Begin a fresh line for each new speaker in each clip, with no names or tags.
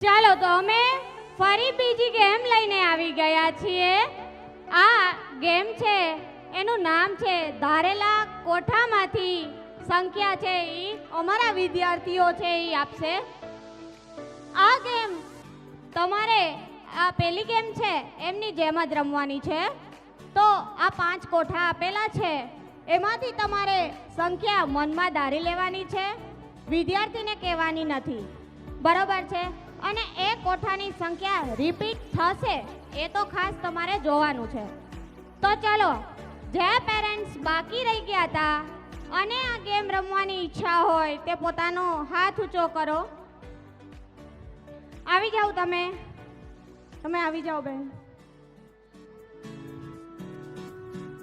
ચાલો તો અમે ફરી બીજી ગેમ લઈને આવી ગયા છીએ. આ ગેમ છે એનું નામ છે ધારેલા કોઠામાંથી સંખ્યા છે એ અમારા વિદ્યાર્થીઓ છે એ આપશે. આ ગેમ તમારે આ પેલી ગેમ છે એમની જેમ જ રમવાની છે. તો આ 5 કોઠા આપેલા છે એમાંથી તમારે સંખ્યા મનમાં ધારી લેવાની છે, વિદ્યાર્થીને કહેવાની નથી, બરોબર છે? અને એ કોઠાની સંખ્યા રિપીટ થશે એ તો ખાસ તમારે જોવાનું છે. તો ચલો, જે પેરેન્ટ્સ બાકી રહી ગયા હતા અને આ ગેમ રમવાની ઈચ્છા હોય તે પોતાનો હાથ ઊંચો કરો. આવી જાઓ, તમે આવી જાઓ બેન,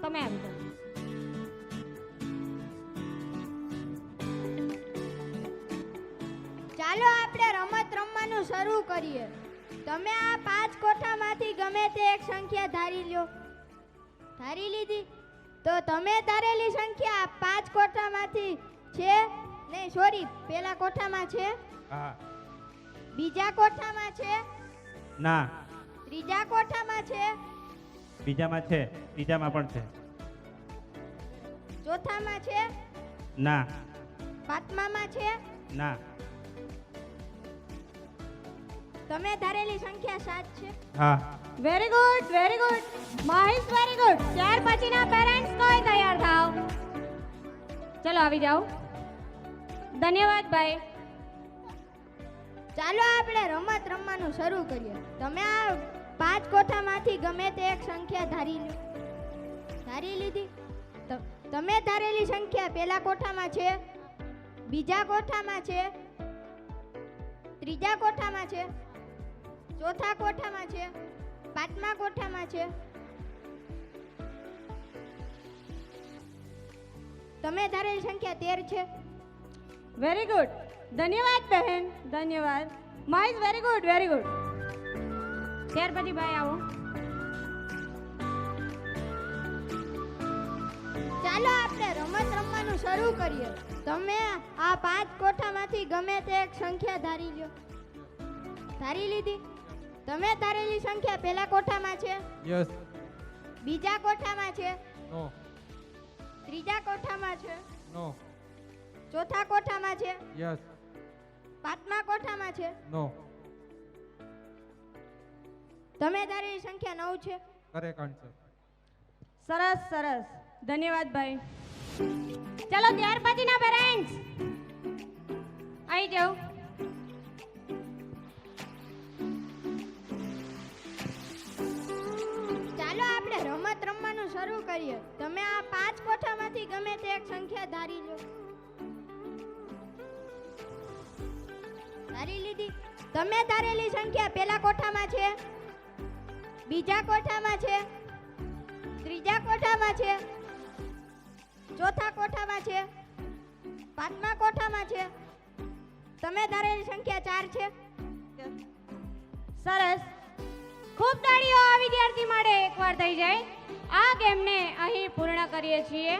તમે આવી જાઓ.
ચાલો આપણે રમત રમવાનું શરૂ કરીએ. તમે આ 5 કોઠામાંથી ગમે તે એક સંખ્યા ધારી લો. ધારી લીધી? તો તમે ધારેલી સંખ્યા 5 કોઠામાંથી છે? નહીં, સોરી, પેલા કોઠામાં છે?
હા.
બીજા કોઠામાં છે?
ના.
ત્રીજા કોઠામાં છે?
બીજામાં છે, ત્રીજામાં પણ છે.
ચોથામાં છે?
ના.
પાંચમામાં છે?
ના.
તમે ધારેલી સંખ્યા 7 છે?
હા.
Very good, very good Mahesh, very good. ત્યાર પછીના પેરેન્ટ્સ કોઈ તૈયાર થાવ. ચલો આવી જાઓ. ધન્યવાદ ભાઈ.
ચાલો આપણે રમત રમવાનું શરૂ કરીએ. તમે આ 5 કોઠામાંથી ગમે તે એક સંખ્યા ધારી લો. ધારી લીધી? તમે ધારેલી સંખ્યા પેલા કોઠામાં છે? બીજા કોઠામાં છે? ત્રીજા કોઠામાં છે? ચોથા કોઠામાં છે? પાંચમા કોઠામાં છે? તમે ધારેલી સંખ્યા 13 છે?
Very good. ધન્યવાદ બહેન, ધન્યવાદ. Mahesh, very good, very good. ત્યાર પછી ભાઈ આવો.
ચાલો આપણે રમત રમવાનું શરૂ કરીએ. તમે આ 5 કોઠામાંથી ગમે તે એક સંખ્યા ધારી લો. ધારી લીધી? તમે ધારેલી સંખ્યા પેલા કોઠામાં છે?
યસ.
બીજા કોઠામાં છે?
નો.
ત્રીજા કોઠામાં છે?
નો.
ચોથા કોઠામાં છે?
યસ.
પાંચમા કોઠામાં છે?
નો.
તમે ધારેલી સંખ્યા 9 છે?
Correct answer.
સરસ, સરસ. ધન્યવાદ ભાઈ. ચલો ત્યાર પછીના પેરેન્ટ્સ આવી જાઓ.
ચાલો આપણે રમત રમવાનું શરૂ કરીએ. તમે આ 5 કોઠામાંથી ગમે તે એક સંખ્યા ધારી લો. ધારી લીધી? તમે ધારેલી સંખ્યા પેલા કોઠામાં છે? બીજા કોઠામાં છે? ત્રીજા કોઠામાં છે? ચોથા કોઠામાં છે? પાંચમા કોઠામાં છે? તમે ધારેલી સંખ્યા 4 છે?
સરસ. ખૂબ તાળીઓ આ વિદ્યાર્થી માટે એકવાર થઈ જાય. આ ગેમને અહીં પૂર્ણ કરીએ છીએ.